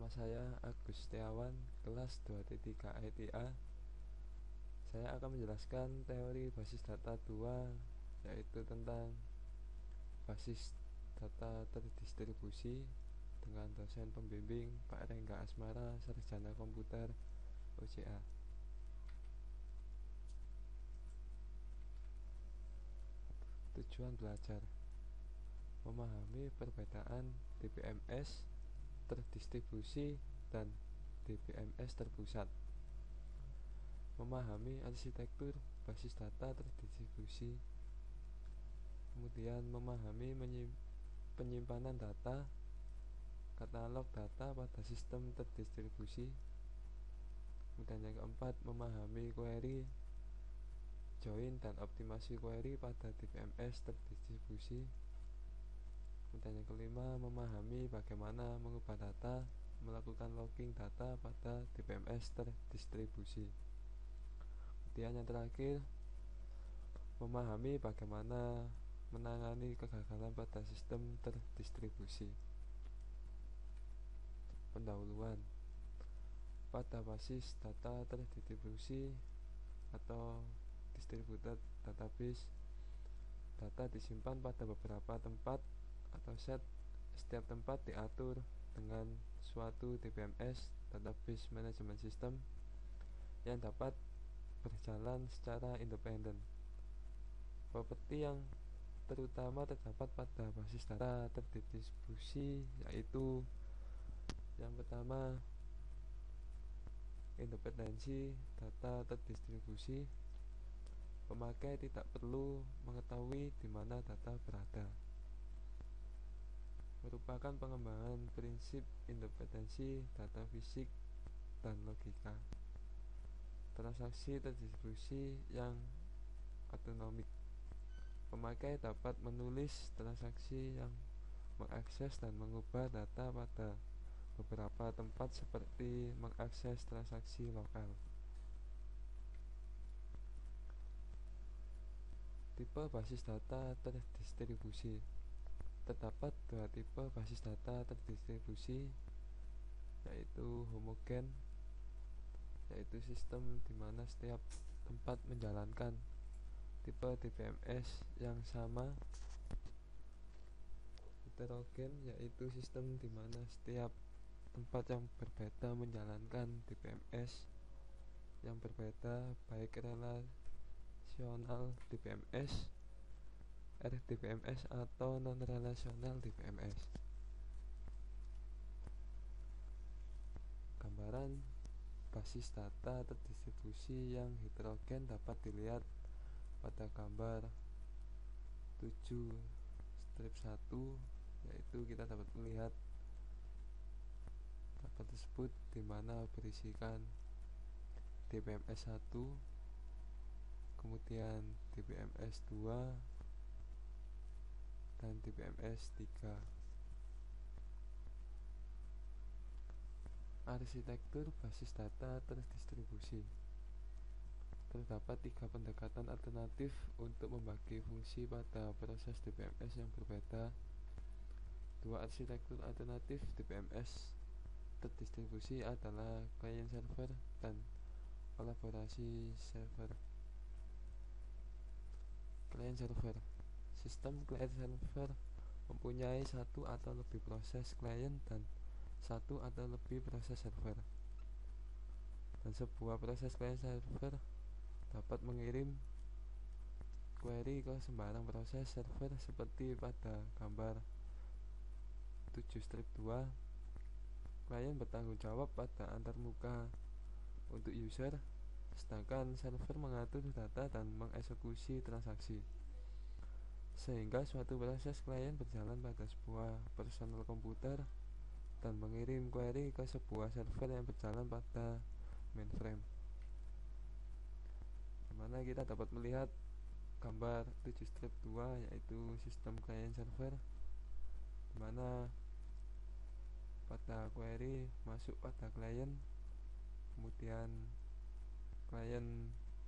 Nama saya Agus Setiawan, kelas 2.3 ITA. Saya akan menjelaskan teori basis data 2, yaitu tentang basis data terdistribusi dengan dosen pembimbing Pak Rengga Asmara, Sarjana Komputer UCA. Tujuan belajar: memahami perbedaan DBMS terdistribusi dan DBMS terpusat, memahami arsitektur basis data terdistribusi, kemudian memahami penyimpanan data, katalog data pada sistem terdistribusi, kemudian yang keempat memahami query, join dan optimasi query pada DBMS terdistribusi, kemudian yang kelima memahami bagaimana mengubah data, melakukan logging data pada DBMS terdistribusi. Kemudian yang terakhir memahami bagaimana menangani kegagalan pada sistem terdistribusi. Pendahuluan: pada basis data terdistribusi atau distributed database, data disimpan pada beberapa tempat atau set. Setiap tempat diatur dengan suatu DBMS, database management system, yang dapat berjalan secara independen. Properti yang terutama terdapat pada basis data terdistribusi yaitu yang pertama, independensi data terdistribusi. Pemakai tidak perlu mengetahui di mana data berada. Merupakan pengembangan prinsip independensi data fisik dan logika. Transaksi terdistribusi yang autonomik. Pemakai dapat menulis transaksi yang mengakses dan mengubah data pada beberapa tempat seperti mengakses transaksi lokal. Tipe basis data terdistribusi. Terdapat dua tipe basis data terdistribusi, yaitu homogen, yaitu sistem di mana setiap tempat menjalankan tipe DBMS yang sama. Heterogen, yaitu sistem di mana setiap tempat yang berbeda menjalankan DBMS yang berbeda, baik relasional DBMS, RDBMS atau non-relasional DBMS. Gambaran basis data terdistribusi yang heterogen dapat dilihat pada gambar 7/1, yaitu kita dapat melihat data tersebut di mana berisikan DBMS 1, kemudian DBMS 2 dan DBMS 3. Arsitektur basis data terdistribusi. Terdapat 3 pendekatan alternatif untuk membagi fungsi pada proses DBMS yang berbeda. 2 arsitektur alternatif DBMS terdistribusi adalah client server dan kolaborasi server. Client server. Sistem client server mempunyai satu atau lebih proses client dan satu atau lebih proses server. Dan sebuah proses client server dapat mengirim query ke sembarang proses server seperti pada gambar 7/2. Klien bertanggung jawab pada antarmuka untuk user, sedangkan server mengatur data dan mengeksekusi transaksi. Sehingga suatu proses klien berjalan pada sebuah personal komputer dan mengirim query ke sebuah server yang berjalan pada mainframe. Dimana kita dapat melihat gambar 7/2, yaitu sistem client server, dimana pada query masuk pada klien, kemudian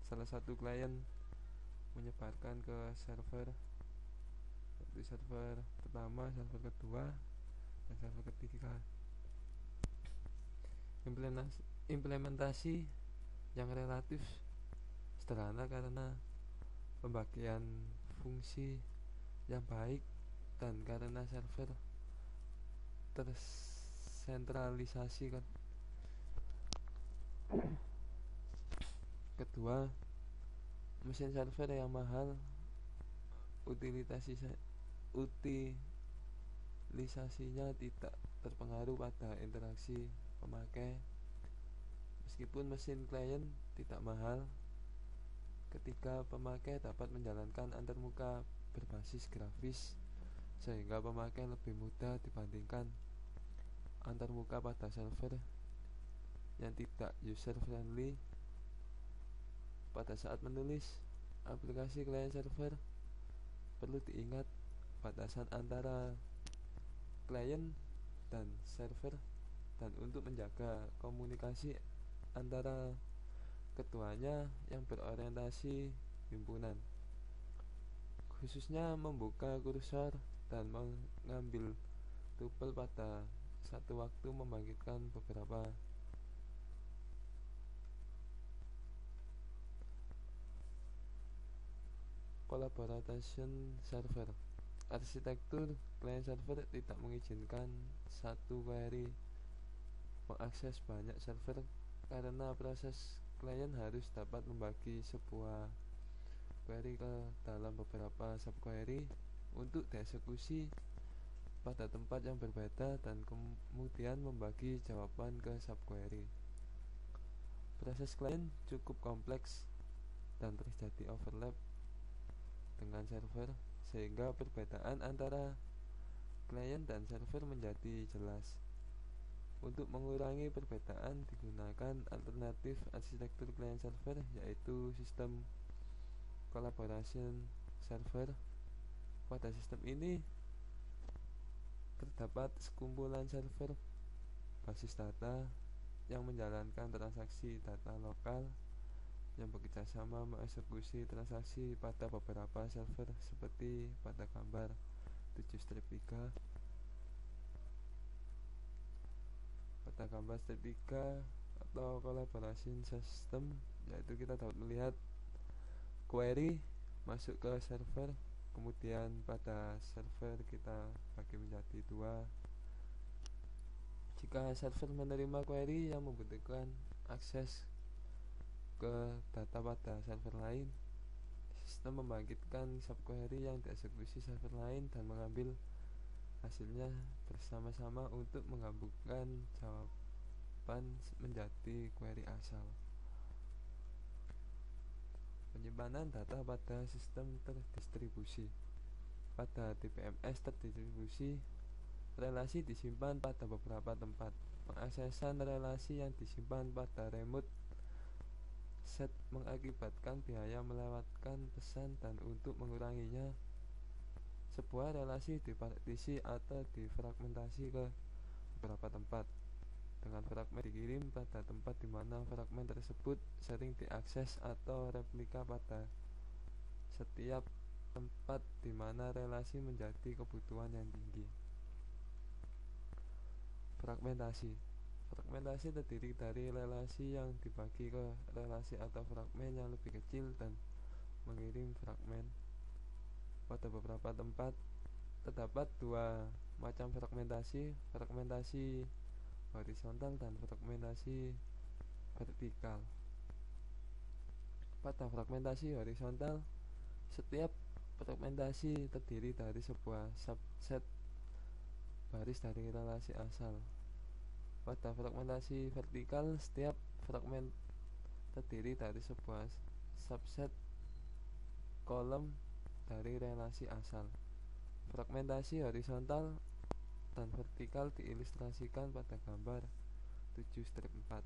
salah satu klien menyebarkan ke server, yaitu server pertama, server kedua, dan server ketiga. Implementasi yang relatif sederhana karena pembagian fungsi yang baik dan karena server tersentralisasi kan. Kedua, mesin server yang mahal utilisasinya tidak terpengaruh pada interaksi pemakai. Meskipun mesin klien tidak mahal, ketika pemakai dapat menjalankan antarmuka berbasis grafis sehingga pemakai lebih mudah dibandingkan antarmuka pada server yang tidak user friendly. Pada saat menulis aplikasi klien server, perlu diingat batasan antara klien dan server, dan untuk menjaga komunikasi antara keduanya yang berorientasi himpunan, khususnya membuka kursor dan mengambil tupel pada satu waktu membangkitkan beberapa collaboration server. Arsitektur client server tidak mengizinkan satu query mengakses banyak server karena proses klien harus dapat membagi sebuah query ke dalam beberapa subquery untuk dieksekusi pada tempat yang berbeda dan kemudian membagi jawaban ke subquery. Proses klien cukup kompleks dan terjadi overlap dengan server sehingga perbedaan antara klien dan server menjadi jelas. Untuk mengurangi perbedaan digunakan alternatif arsitektur client server, yaitu sistem collaboration server. Pada sistem ini terdapat sekumpulan server basis data yang menjalankan transaksi data lokal yang bekerjasama mengeksekusi transaksi pada beberapa server seperti pada gambar 7/3. Pada gambar 3 atau collaboration system, yaitu kita dapat melihat query masuk ke server, kemudian pada server kita bagi menjadi dua. Jika server menerima query yang membutuhkan akses ke data pada server lain, sistem membangkitkan subquery yang dieksekusi server lain dan mengambil hasilnya bersama-sama untuk menggabungkan jawaban menjadi query asal. Penyimpanan data pada sistem terdistribusi. Pada DBMS terdistribusi, relasi disimpan pada beberapa tempat. Pengaksesan relasi yang disimpan pada remote set mengakibatkan biaya melewatkan pesan, dan untuk menguranginya, sebuah relasi dipartisi atau difragmentasi ke beberapa tempat dengan fragmen dikirim pada tempat di mana fragmen tersebut sering diakses atau replika pada setiap tempat di mana relasi menjadi kebutuhan yang tinggi. Fragmentasi terdiri dari relasi yang dibagi ke relasi atau fragmen yang lebih kecil dan mengirim fragmen. Pada beberapa tempat terdapat dua macam fragmentasi horizontal dan fragmentasi vertikal. Pada fragmentasi horizontal, setiap fragmentasi terdiri dari sebuah subset baris dari relasi asal. Pada fragmentasi vertikal, setiap fragmen terdiri dari sebuah subset kolom dari relasi asal. Fragmentasi horizontal dan vertikal diilustrasikan pada gambar 7/4,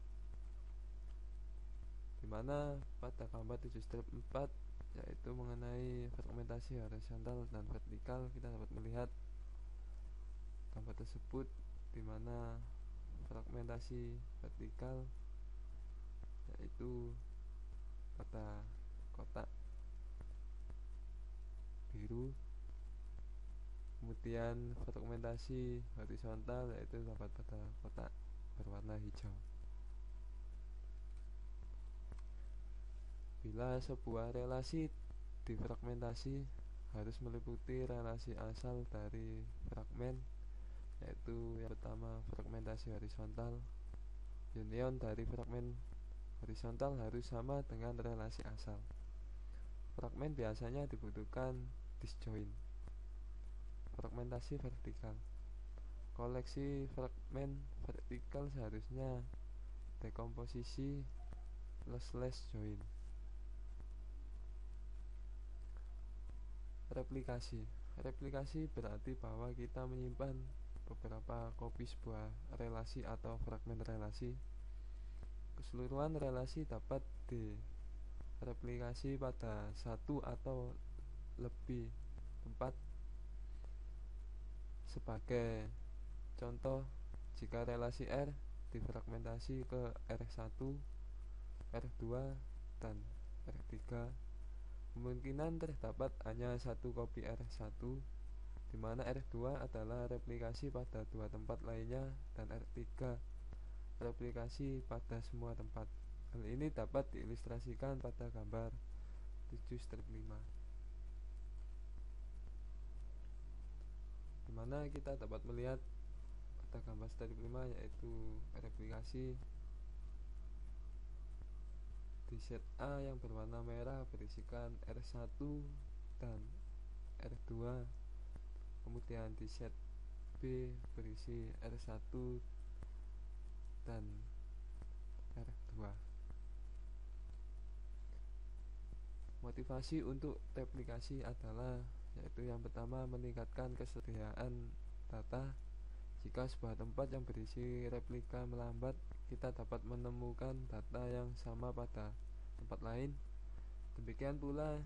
di mana pada gambar 7/4 yaitu mengenai fragmentasi horizontal dan vertikal, kita dapat melihat gambar tersebut di mana fragmentasi vertikal yaitu pada kotak biru, kemudian fragmentasi horizontal yaitu dapat pada kotak berwarna hijau. Bila sebuah relasi difragmentasi, harus meliputi relasi asal dari fragmen, yaitu yang pertama fragmentasi horizontal. Union dari fragmen horizontal harus sama dengan relasi asal. Fragmen biasanya dibutuhkan disjoint. Fragmentasi vertikal. Koleksi fragmen vertikal seharusnya dekomposisi lossless join. Replikasi berarti bahwa kita menyimpan beberapa kopi sebuah relasi atau fragmen relasi. Keseluruhan relasi dapat direplikasi pada satu atau lebih tempat. Sebagai contoh, jika relasi R difragmentasi ke R1, R2, dan R3, kemungkinan terdapat hanya satu kopi R1, di mana R2 adalah replikasi pada dua tempat lainnya dan R3 replikasi pada semua tempat. Hal ini dapat diilustrasikan pada gambar 7/5, di mana kita dapat melihat pada gambar 5 yaitu replikasi di set A yang berwarna merah berisikan R1 dan R2, kemudian di set B berisi R1 dan R2. Motivasi untuk replikasi adalah yaitu yang pertama meningkatkan kesediaan data. Jika sebuah tempat yang berisi replika melambat, kita dapat menemukan data yang sama pada tempat lain. Demikian pula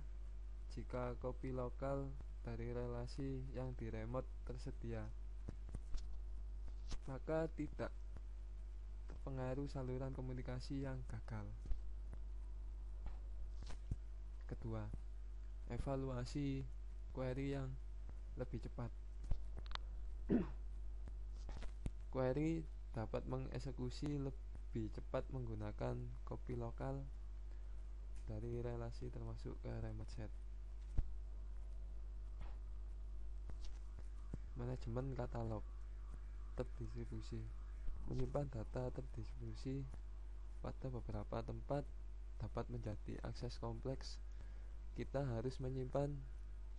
jika kopi lokal dari relasi yang di remote tersedia, maka tidak terpengaruh saluran komunikasi yang gagal. Kedua, evaluasi query yang lebih cepat. Query dapat mengeksekusi lebih cepat menggunakan kopi lokal dari relasi termasuk ke remote set. Manajemen katalog terdistribusi. Menyimpan data terdistribusi pada beberapa tempat dapat menjadi akses kompleks. Kita harus menyimpan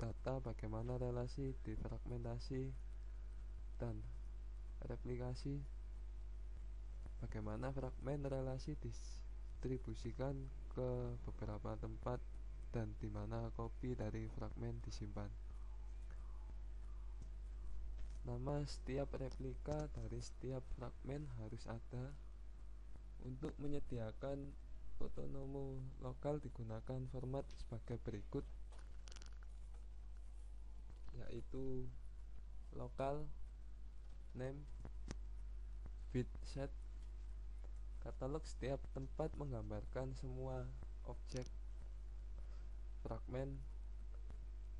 data bagaimana relasi difragmentasi dan replikasi, bagaimana fragmen relasi distribusikan ke beberapa tempat, dan di mana kopi dari fragmen disimpan. Nama setiap replika dari setiap fragmen harus ada. Untuk menyediakan otonomo lokal digunakan format sebagai berikut, yaitu lokal name bit set. Katalog setiap tempat menggambarkan semua objek fragmen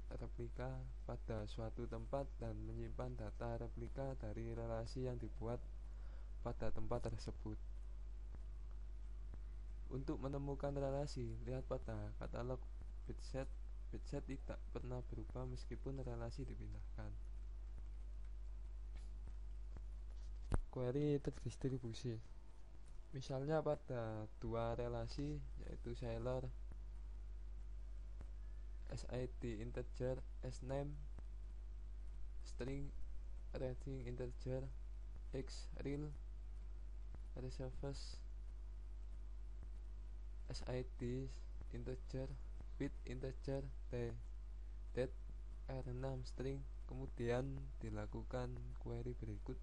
replika pada suatu tempat dan menyimpan data replika dari relasi yang dibuat pada tempat tersebut. Untuk menemukan relasi, lihat pada katalog bitset. Bitset tidak pernah berubah meskipun relasi dipindahkan. Query terdistribusi. Misalnya pada dua relasi yaitu seller SID integer sname string rating integer x real reserves SID integer bit integer t date r6 string. Kemudian dilakukan query berikut: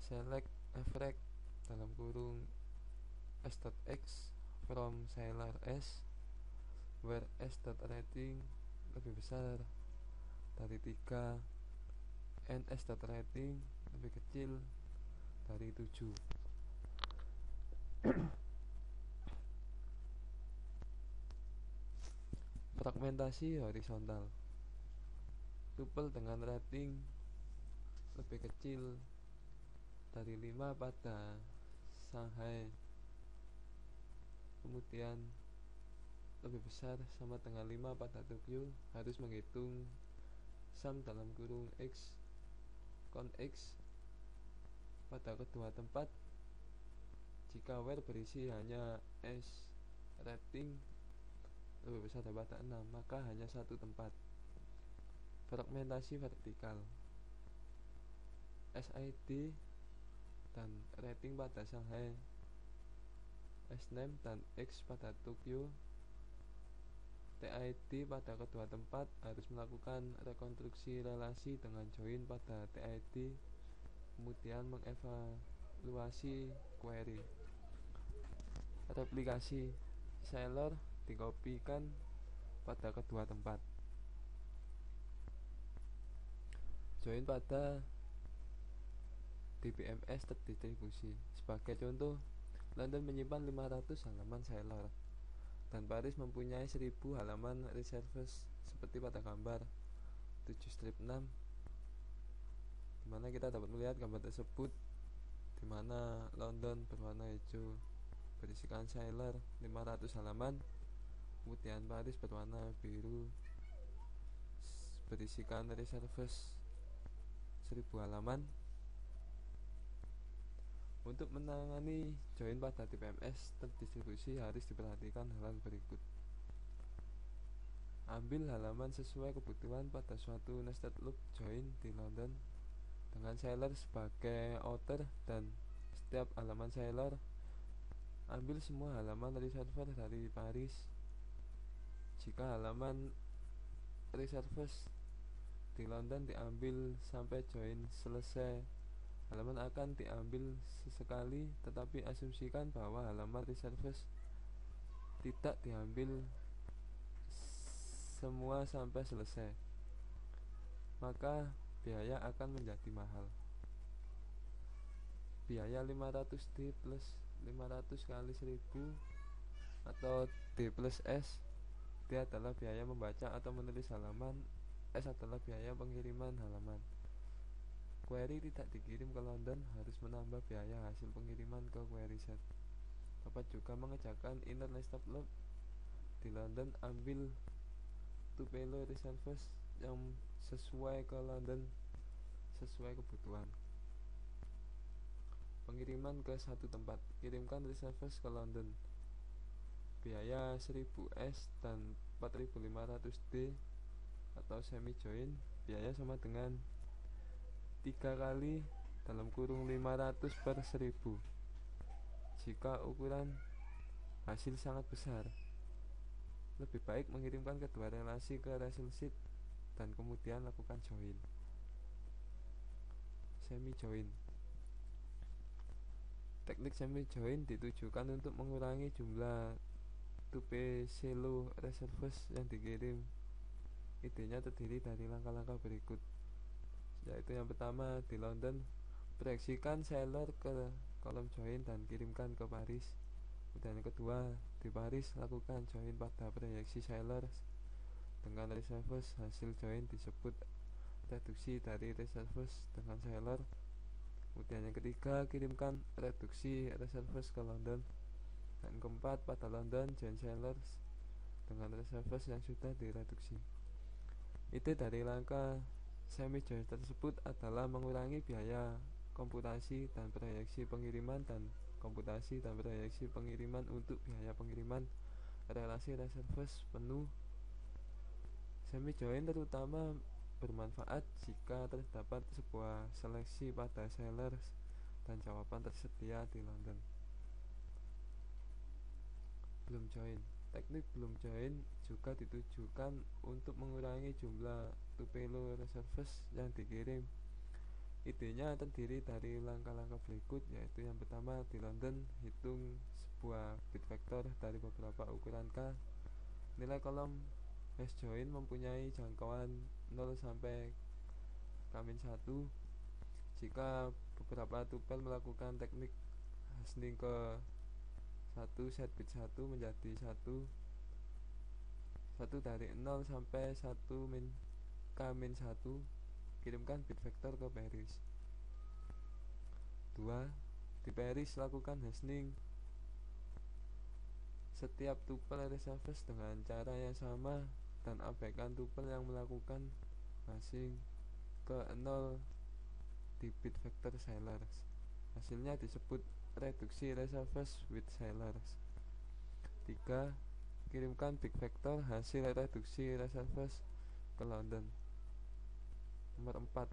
select average dalam kurung s.x from seller s where s.rating lebih besar dari 3 and s.rating lebih kecil dari 7. Fragmentasi horizontal. Tuple dengan rating lebih kecil dari 5 pada Shanghai, kemudian lebih besar sama dengan 5 pada Tokyo harus menghitung sum dalam kurung X kon X pada kedua tempat. Jika where berisi hanya S rating lebih besar daripada 6, maka hanya satu tempat. Fragmentasi vertikal SID dan rating pada Shanghai, S-name dan X pada Tokyo, TID pada kedua tempat harus melakukan rekonstruksi relasi dengan join pada TID, kemudian mengevaluasi query. Replikasi Sailor dikopikan pada kedua tempat. Join pada DBMS terdistribusi. Sebagai contoh, London menyimpan 500 halaman Sailor dan Paris mempunyai 1000 halaman reserves seperti pada gambar 7/6, dimana kita dapat melihat gambar tersebut, dimana London berwarna hijau berisikan Sailor 500 halaman, kemudian Paris berwarna biru berisikan reserves 1000 halaman. Untuk menangani join pada DBMS terdistribusi harus diperhatikan hal berikut. Ambil halaman sesuai kebutuhan pada suatu nested loop join di London dengan Sailor sebagai outer, dan setiap halaman Sailor ambil semua halaman reservoir dari Paris. Jika halaman reserves di London diambil sampai join selesai, halaman akan diambil sesekali, tetapi asumsikan bahwa halaman reserves tidak diambil semua sampai selesai, maka biaya akan menjadi mahal. Biaya 500D plus 500 kali 1000 atau D plus S. D adalah biaya membaca atau menulis halaman, S adalah biaya pengiriman halaman. Query tidak dikirim ke London harus menambah biaya hasil pengiriman ke query set. Dapat juga mengerjakan inner nested loop di London, ambil tupelo reserves yang sesuai ke London sesuai kebutuhan. Pengiriman ke satu tempat, kirimkan reserves ke London. Biaya 1000S dan 4500D atau semi join, biaya sama dengan 3 kali dalam kurung 500 per 1000. Jika ukuran hasil sangat besar, lebih baik mengirimkan kedua relasi ke result sheet dan kemudian lakukan join. Semi join. Teknik semi join ditujukan untuk mengurangi jumlah tupelo reserves yang dikirim. Idenya terdiri dari langkah-langkah berikut, yaitu yang pertama, di London proyeksikan Sailor ke kolom join dan kirimkan ke Paris. Dan yang kedua, di Paris lakukan join pada proyeksi Sailor dengan reserves. Hasil join disebut reduksi dari reserves dengan Sailor. Kemudian yang ketiga, kirimkan reduksi reserves ke London. Dan keempat, pada London join Sailors dengan reserves yang sudah direduksi. Ide dari langkah semi join tersebut adalah mengurangi biaya komputasi dan proyeksi pengiriman dan komputasi dan proyeksi pengiriman untuk biaya pengiriman relasi reserves penuh. Semi join terutama bermanfaat jika terdapat sebuah seleksi pada Sailors dan jawaban tersedia di London. Belum join. Teknik belum join juga ditujukan untuk mengurangi jumlah tupelo reserves yang dikirim. Idenya terdiri dari langkah-langkah berikut, yaitu yang pertama, di London hitung sebuah bit vektor dari beberapa ukuran K. Nilai kolom hash join mempunyai jangkauan 0 sampai K-1. Jika beberapa tupel melakukan teknik hashing ke 1, set bit 1 menjadi 1 dari 0 sampai 1 K-1, kirimkan bit vektor ke Paris. 2. Di Paris lakukan hashing setiap tupel reserves dengan cara yang sama dan abaikan tupel yang melakukan hashing ke 0 di bit vector Ceilers. Hasilnya disebut reduksi reserves with Ceilers. 3. Kirimkan bit vector hasil reduksi reserves ke London. Nomor 4.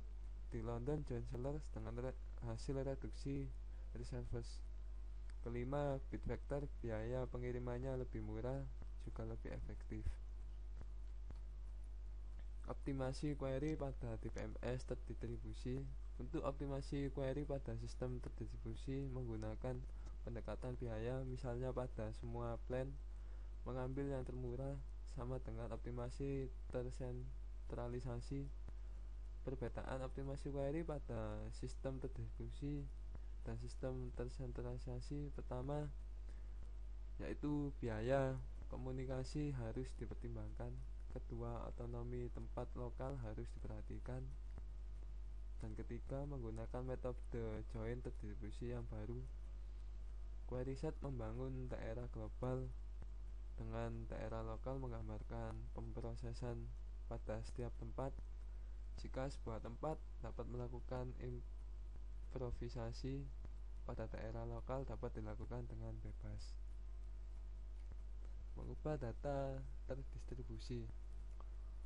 Di London join Ceilers dengan hasil reduksi reserves. Kelima, bit vector biaya pengirimannya lebih murah, juga lebih efektif. Optimasi query pada TPMS terdistribusi. Untuk optimasi query pada sistem terdistribusi menggunakan pendekatan biaya, misalnya pada semua plan, mengambil yang termurah sama dengan optimasi tersentralisasi. Perbedaan optimasi query pada sistem terdistribusi dan sistem tersentralisasi pertama yaitu biaya komunikasi harus dipertimbangkan. Kedua, otonomi tempat lokal harus diperhatikan. Dan ketiga, menggunakan metode join terdistribusi yang baru. Query set membangun daerah global dengan daerah lokal menggambarkan pemrosesan pada setiap tempat. Jika sebuah tempat dapat melakukan improvisasi pada daerah lokal dapat dilakukan dengan bebas. Mengubah data terdistribusi.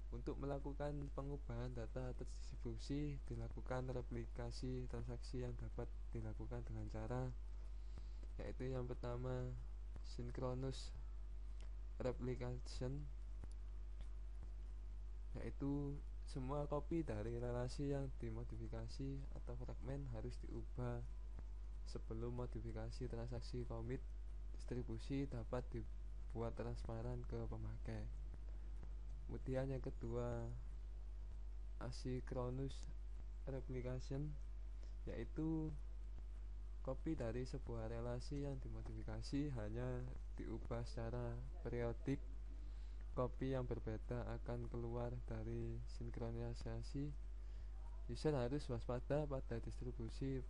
Untuk melakukan pengubahan data terdistribusi dilakukan replikasi transaksi yang dapat dilakukan dengan cara yaitu yang pertama synchronous replication, yaitu semua kopi dari relasi yang dimodifikasi atau fragmen harus diubah sebelum modifikasi transaksi commit. Distribusi dapat dibuat transparan ke pemakai. Kemudian yang kedua, asynchronous replication, yaitu kopi dari sebuah relasi yang dimodifikasi hanya diubah secara periodik. Kopi yang berbeda akan keluar dari sinkronisasi. User harus waspada pada distribusi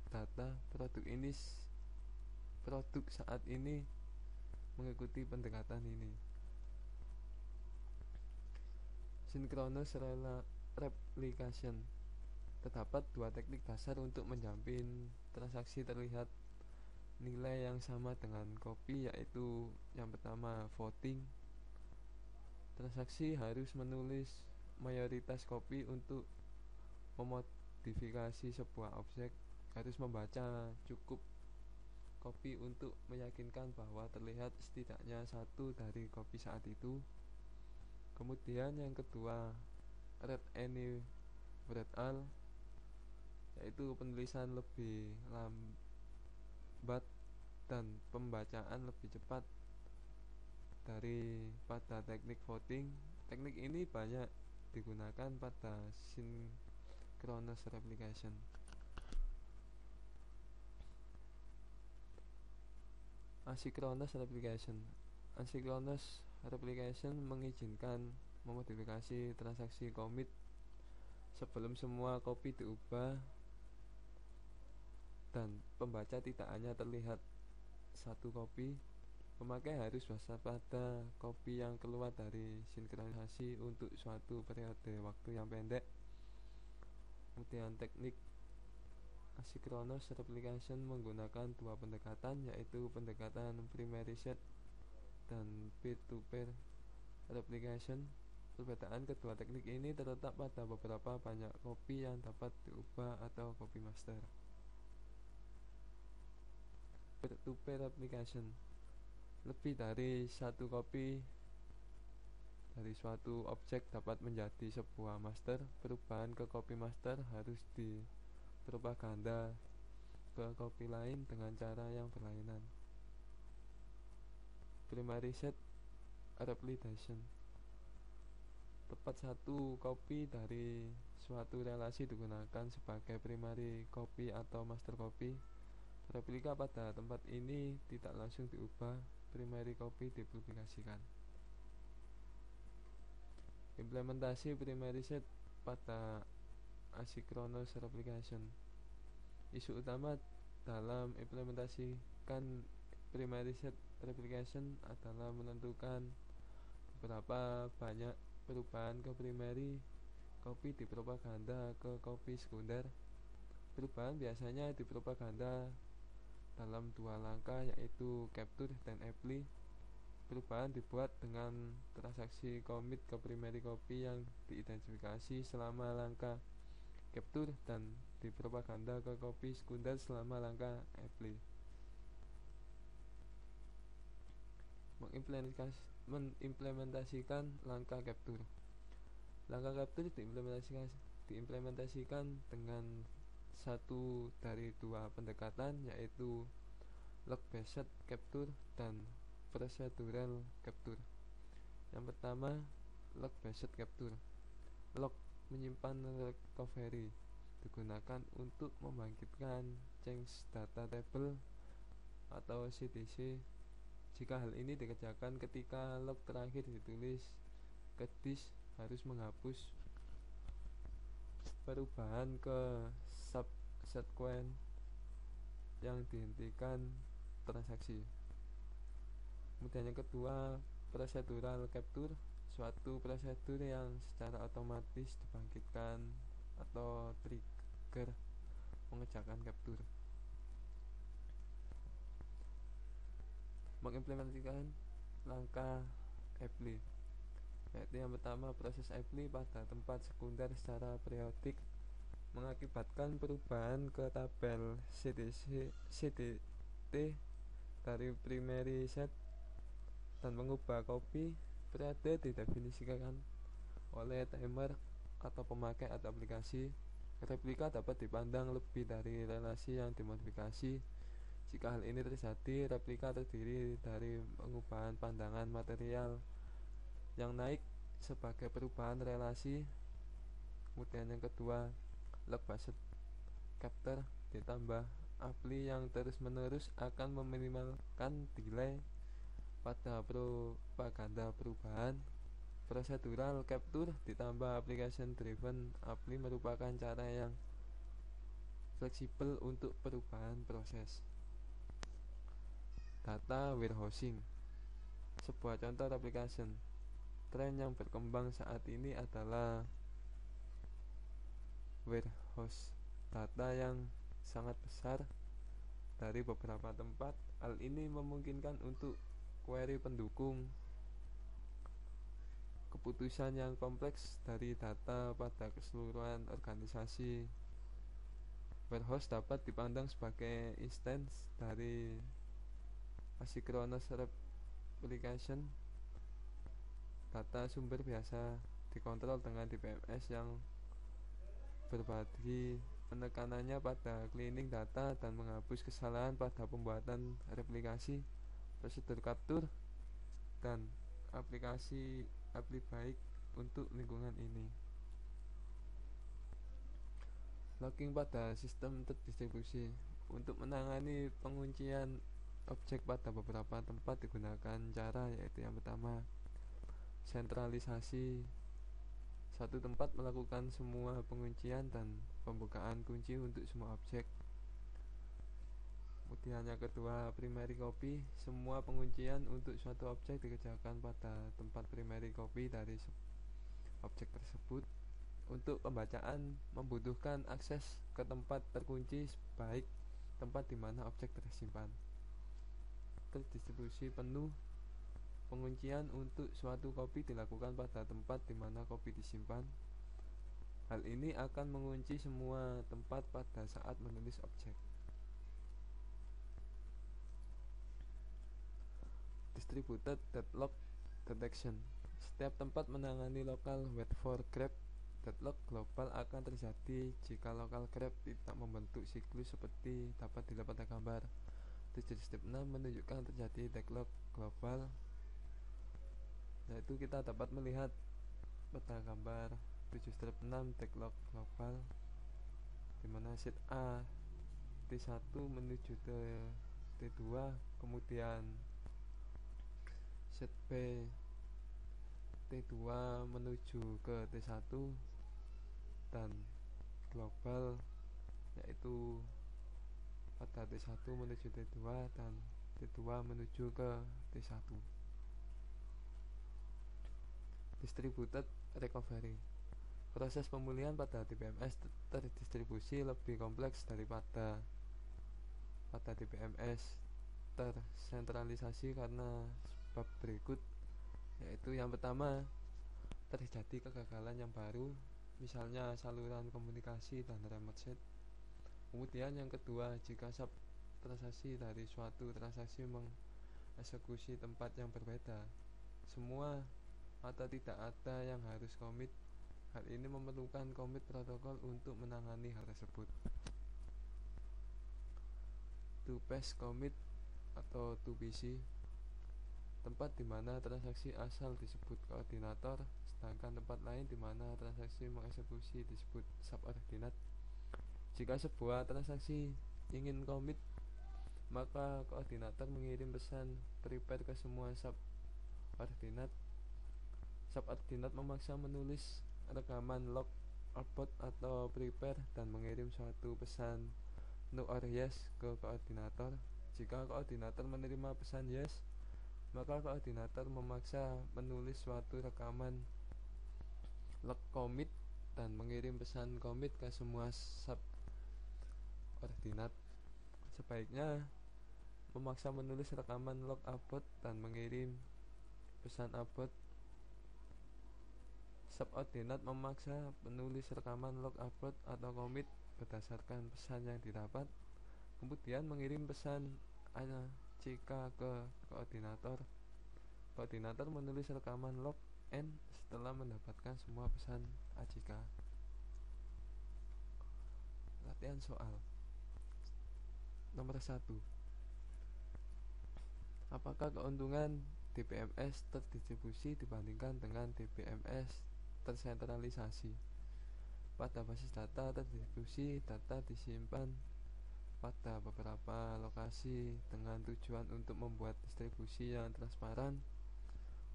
data produk saat ini mengikuti pendekatan ini. Synchronous replication. Terdapat dua teknik dasar untuk menjamin transaksi terlihat nilai yang sama dengan kopi, yaitu yang pertama voting. Transaksi harus menulis mayoritas kopi untuk memodifikasi sebuah objek, harus membaca cukup kopi untuk meyakinkan bahwa terlihat setidaknya satu dari kopi saat itu. Kemudian yang kedua, read any read all, yaitu penulisan lebih lambat dan pembacaan lebih cepat pada teknik voting. Teknik ini banyak digunakan pada synchronous replication. Asynchronous replication. Asynchronous replication mengizinkan memodifikasi transaksi commit sebelum semua kopi diubah dan pembaca tidak hanya terlihat satu kopi. Pemakai harus waspada kopi yang keluar dari sinkronisasi untuk suatu periode waktu yang pendek. Kemudian teknik asynchronous replication menggunakan dua pendekatan, yaitu pendekatan primary set dan peer-to-peer replication. Perbedaan kedua teknik ini terletak pada beberapa banyak kopi yang dapat diubah atau copy master. Peer-to-peer replication. Lebih dari satu kopi dari suatu objek dapat menjadi sebuah master. Perubahan ke copy master harus dipropaganda ke kopi lain dengan cara yang berlainan. Primary set replication. Tepat satu kopi dari suatu relasi digunakan sebagai primary copy atau master copy. Replika pada tempat ini tidak langsung diubah, primary copy diplikasikan. Implementasi primary set pada asynchronous replication. Isu utama dalam implementasikan primary set replication adalah menentukan berapa banyak perubahan ke primary copy di propaganda ke copy sekunder. Perubahan biasanya di propaganda dalam dua langkah, yaitu capture dan apply. Perubahan dibuat dengan transaksi commit ke primary copy yang diidentifikasi selama langkah capture dan di propaganda ke copy sekunder selama langkah apply. Mengimplementasikan langkah capture. Langkah capture diimplementasikan dengan satu dari dua pendekatan, yaitu log based capture dan procedural capture. Yang pertama, log based capture. Log menyimpan recovery, digunakan untuk membangkitkan change data table atau CDC. Jika hal ini dikerjakan ketika log terakhir ditulis ke disk, harus menghapus perubahan ke subsequent yang dihentikan transaksi. Kemudian yang kedua, procedural capture, suatu prosedur yang secara otomatis dibangkitkan atau trigger mengerjakan capture. Mengimplementasikan langkah apply, yaitu yang pertama, proses apply pada tempat sekunder secara periodik mengakibatkan perubahan ke tabel CDT dari primary set dan mengubah copy periode didefinisikan oleh timer atau pemakai atau aplikasi. Replika dapat dipandang lebih dari relasi yang dimodifikasi. Jika hal ini terjadi, replika terdiri dari pengubahan pandangan material yang naik sebagai perubahan relasi. Kemudian yang kedua, log based capture ditambah apply yang terus-menerus akan meminimalkan delay pada propaganda perubahan. Procedural capture ditambah application driven apply merupakan cara yang fleksibel untuk perubahan proses. Data warehousing, sebuah contoh application. Tren yang berkembang saat ini adalah warehouse data yang sangat besar dari beberapa tempat. Hal ini memungkinkan untuk query pendukung keputusan yang kompleks dari data pada keseluruhan organisasi. Warehouse dapat dipandang sebagai instance dari asynchronous replication. Data sumber biasa dikontrol dengan DBMS yang berbagi penekanannya pada cleaning data dan menghapus kesalahan pada pembuatan replikasi. Prosedur capture dan aplikasi apply baik untuk lingkungan ini. Logging pada sistem terdistribusi. Untuk menangani penguncian objek pada beberapa tempat digunakan cara, yaitu yang pertama, sentralisasi. Satu tempat melakukan semua penguncian dan pembukaan kunci untuk semua objek. Kemudian yang kedua, primary copy. Semua penguncian untuk suatu objek dikerjakan pada tempat primary copy dari objek tersebut. Untuk pembacaan membutuhkan akses ke tempat terkunci, baik tempat di mana objek tersimpan. Terdistribusi penuh. Penguncian untuk suatu copy dilakukan pada tempat di mana copy disimpan. Hal ini akan mengunci semua tempat pada saat menulis objek. Distributed deadlock detection. Setiap tempat menangani local wait for grab. Deadlock global akan terjadi jika local grab tidak membentuk siklus seperti dapat dilihat pada gambar. Tujuh step 6 menunjukkan terjadi deadlock global, yaitu kita dapat melihat pada gambar 7 step 6 deadlock global, dimana set A T1 menuju T2, kemudian set B T2 menuju ke T1, dan global yaitu pada T1 menuju T2 dan T2 menuju ke T1. Distributed recovery. Proses pemulihan pada TPMS terdistribusi lebih kompleks daripada pada TPMS tersentralisasi karena sebab berikut, yaitu yang pertama, terjadi kegagalan yang baru, misalnya saluran komunikasi dan remote set. Kemudian yang kedua, jika sub transaksi dari suatu transaksi mengeksekusi tempat yang berbeda, semua atau tidak ada yang harus commit. Hal ini memerlukan commit protokol untuk menangani hal tersebut. To pass commit atau to PC, tempat di mana transaksi asal disebut koordinator, sedangkan tempat lain di mana transaksi mengeksekusi disebut subordinat. Jika sebuah transaksi ingin commit, maka koordinator mengirim pesan prepare ke semua subordinat. Subordinat memaksa menulis rekaman log output atau prepare dan mengirim suatu pesan no or yes ke koordinator. Jika koordinator menerima pesan yes, maka koordinator memaksa menulis suatu rekaman log commit dan mengirim pesan commit ke semua subordinat. Sebaiknya memaksa menulis rekaman log abort dan mengirim pesan abort. Subordinat memaksa penulis rekaman log abort atau commit berdasarkan pesan yang didapat, kemudian mengirim pesan ACK ke koordinator. Koordinator menulis rekaman log N setelah mendapatkan semua pesan ACK. Latihan soal nomor 1. Apakah keuntungan DPMS terdistribusi dibandingkan dengan DPMS tersentralisasi? Pada basis data terdistribusi, data disimpan pada beberapa lokasi dengan tujuan untuk membuat distribusi yang transparan.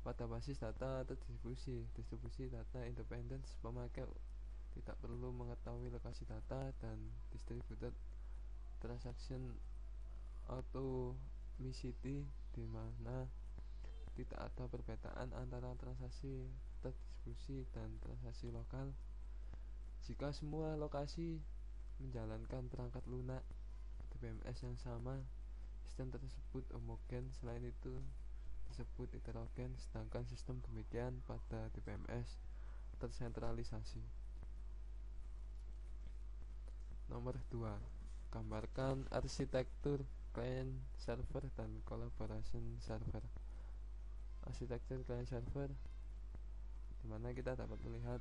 Pada basis data terdistribusi, distribusi data independen, pemakai tidak perlu mengetahui lokasi data, dan distributed transaction automaticity, di mana tidak ada perbedaan antara transaksi terdistribusi dan transaksi lokal. Jika semua lokasi menjalankan perangkat lunak DPMS yang sama, sistem tersebut homogen. Selain itu disebut heterogen, sedangkan sistem demikian pada DPMS tersentralisasi. Nomor 2. Gambarkan arsitektur client server dan collaboration server. Arsitektur client server, dimana kita dapat melihat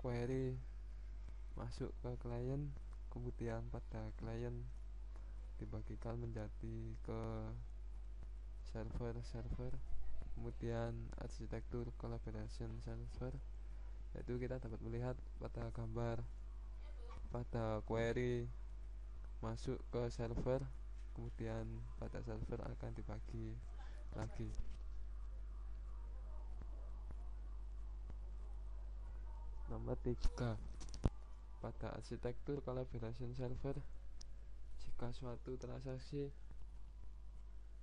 query masuk ke klien, kemudian pada klien dibagikan menjadi ke server, kemudian arsitektur collaboration server, yaitu kita dapat melihat pada gambar pada query masuk ke server, kemudian pada server akan dibagi lagi. Nomor 3. Pada arsitektur collaboration server, jika suatu transaksi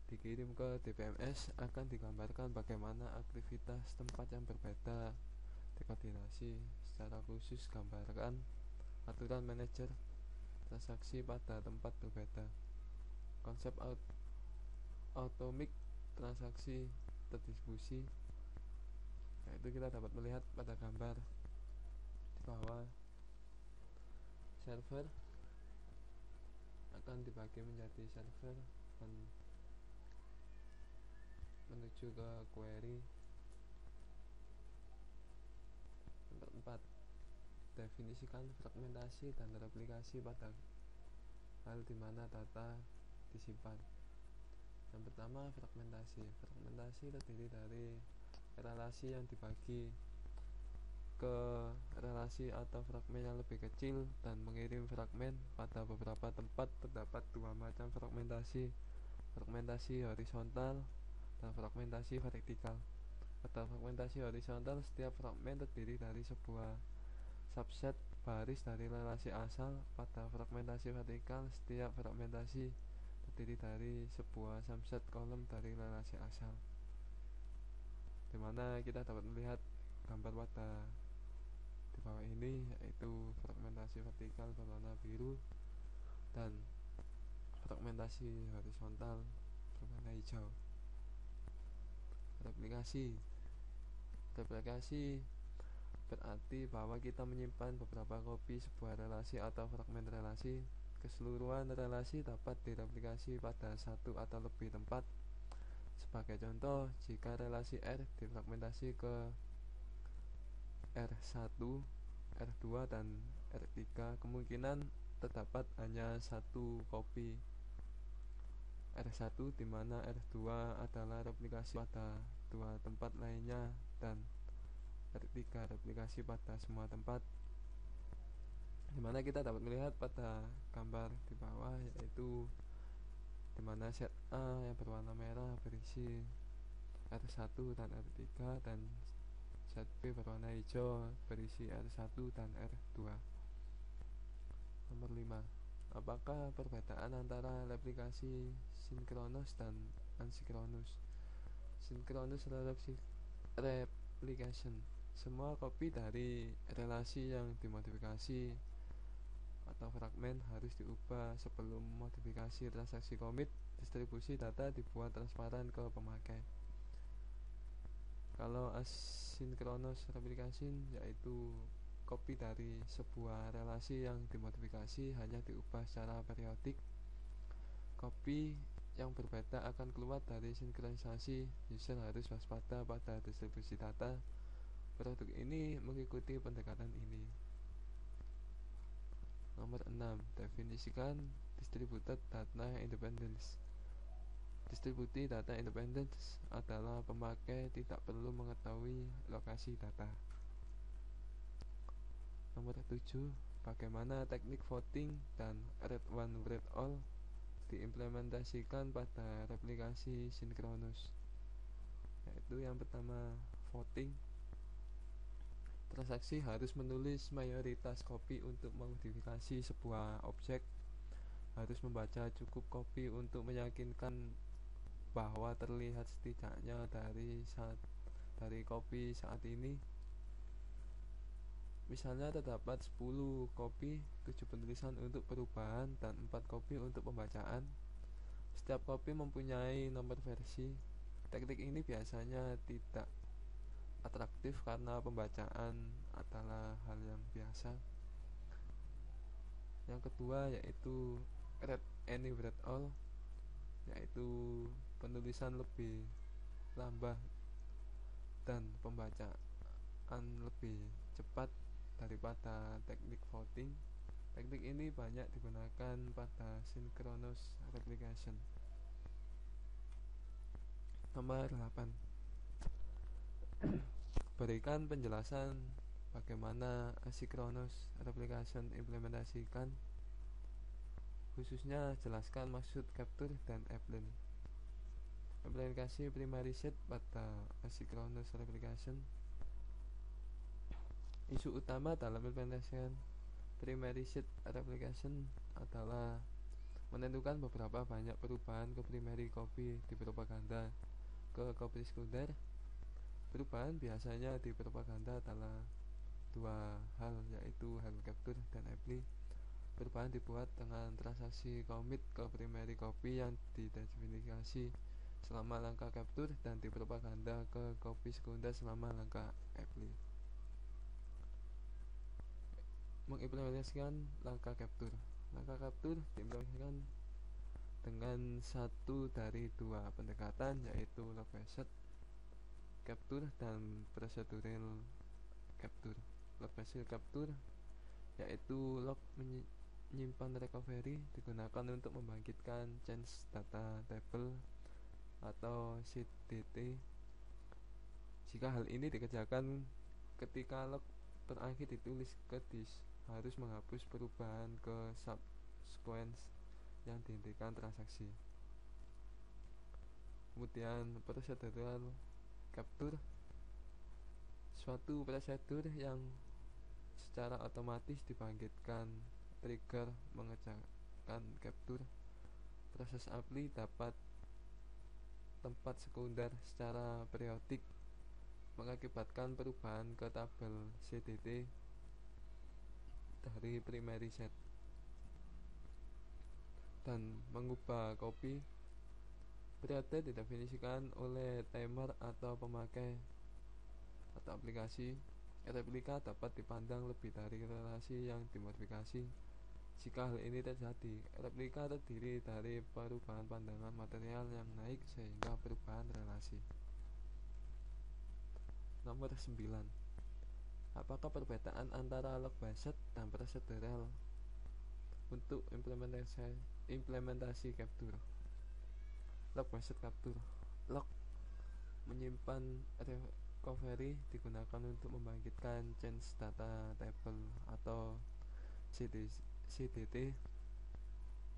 dikirim ke DPMS, akan digambarkan bagaimana aktivitas tempat yang berbeda dikoordinasi. Secara khusus, gambarkan aturan manajer transaksi pada tempat berbeda. Konsep atomic transaksi terdistribusi, yaitu kita dapat melihat pada gambar di bawah. Server akan dibagi menjadi server dan menuju ke query. Nomor 4. Definisikan fragmentasi dan replikasi pada hal di mana data disimpan. Yang pertama, fragmentasi. Fragmentasi terdiri dari relasi yang dibagi ke relasi atau fragmen yang lebih kecil dan mengirim fragmen. Pada beberapa tempat terdapat dua macam fragmentasi, fragmentasi horizontal dan fragmentasi vertikal. Pada fragmentasi horizontal, setiap fragmen terdiri dari sebuah subset baris dari relasi asal. Pada fragmentasi vertikal, setiap fragmentasi terdiri dari sebuah subset kolom dari relasi asal, dimana kita dapat melihat gambar pada di bawah ini, yaitu fragmentasi vertikal berwarna biru dan fragmentasi horizontal berwarna hijau. Replikasi berarti bahwa kita menyimpan beberapa kopi sebuah relasi atau fragmen relasi. Keseluruhan relasi dapat direplikasi pada satu atau lebih tempat. Sebagai contoh, jika relasi R difragmentasi ke R1, R2, dan R3, kemungkinan terdapat hanya satu kopi R1, di mana R2 adalah replikasi pada dua tempat lainnya dan R3 replikasi pada semua tempat, dimana kita dapat melihat pada gambar di bawah, yaitu dimana set A yang berwarna merah berisi R1 dan R3, dan set B berwarna hijau berisi R1 dan R2. Nomor 5. Apakah perbedaan antara replikasi sinkronus dan asinkronus? Synchronous replication, semua kopi dari relasi yang dimodifikasi atau fragmen harus diubah sebelum modifikasi transaksi commit. Distribusi data dibuat transparan ke pemakai. Kalau asynchronous replication, yaitu kopi dari sebuah relasi yang dimodifikasi hanya diubah secara periodik. Kopi yang berbeda akan keluar dari sinkronisasi. User harus waspada pada distribusi data. Produk ini mengikuti pendekatan ini. Nomor 6. Definisikan distributed data independence. Distribusi data independence adalah pemakai tidak perlu mengetahui lokasi data. Nomor 7. Bagaimana teknik voting dan read one read all diimplementasikan pada replikasi sinkronus? Yaitu yang pertama, voting. Transaksi harus menulis mayoritas kopi untuk memodifikasi sebuah objek. Harus membaca cukup kopi untuk meyakinkan bahwa terlihat setidaknya dari kopi saat ini. Misalnya terdapat 10 kopi, 7 penulisan untuk perubahan, dan 4 kopi untuk pembacaan. Setiap kopi mempunyai nomor versi. Teknik ini biasanya tidak atraktif karena pembacaan adalah hal yang biasa. Yang kedua yaitu read any read all, yaitu penulisan lebih lambat dan pembacaan lebih cepat daripada teknik voting. Teknik ini banyak digunakan pada synchronous replication. Nomor 8. Berikan penjelasan bagaimana asynchronous replication implementasikan. Khususnya jelaskan maksud capture dan append. Implementasi primary set pada asynchronous replication. Isu utama dalam implementasi primary set replication adalah menentukan beberapa banyak perubahan ke primary copy di propaganda ke copy sekunder. Perubahan biasanya di propaganda adalah dua hal, yaitu hello capture dan apply. Perubahan dibuat dengan transaksi commit ke primary copy yang didefinisikan selama langkah capture dan di propaganda ke copy sekunder selama langkah apply. Mengimplementasikan langkah capture. Langkah capture diimplementasikan dengan satu dari dua pendekatan, yaitu log based capture dan procedural capture. Log based capture yaitu log menyimpan recovery, digunakan untuk membangkitkan change data table atau CDT. Jika hal ini dikerjakan ketika log terakhir ditulis ke disk, harus menghapus perubahan ke subsequence yang dihentikan transaksi. Kemudian procedural capture, suatu prosedur yang secara otomatis dibangkitkan trigger mengerjakan capture. Proses apply dapat tempat sekunder secara periodik mengakibatkan perubahan ke tabel CDT dari primary set dan mengubah copy. Periode didefinisikan oleh timer atau pemakai atau aplikasi. Replika dapat dipandang lebih dari relasi yang dimodifikasi. Jika hal ini terjadi, replika terdiri dari perubahan pandangan material yang naik sehingga perubahan relasi. Nomor 9. Apakah perbedaan antara log based dan prosedural untuk implementasi capture? Log based capture. Log menyimpan recovery digunakan untuk membangkitkan change data table atau CDT.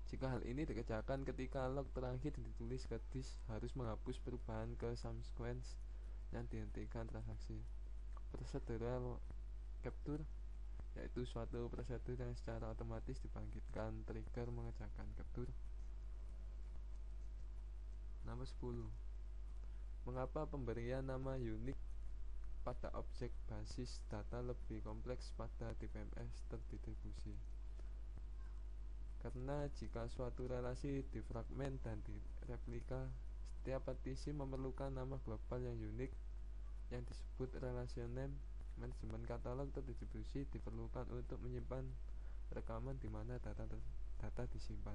Jika hal ini dikerjakan ketika log terakhir ditulis ke disk, harus menghapus perubahan ke subsequence yang dihentikan transaksi. Procedural capture yaitu suatu prosedur yang secara otomatis dibangkitkan trigger mengerjakan capture. Nomor 10. Mengapa pemberian nama unik pada objek basis data lebih kompleks pada DBMS terdistribusi? Karena jika suatu relasi difragmen dan direplika, setiap partisi memerlukan nama global yang unik yang disebut relation name. Manajemen katalog terdistribusi diperlukan untuk menyimpan rekaman di mana data disimpan.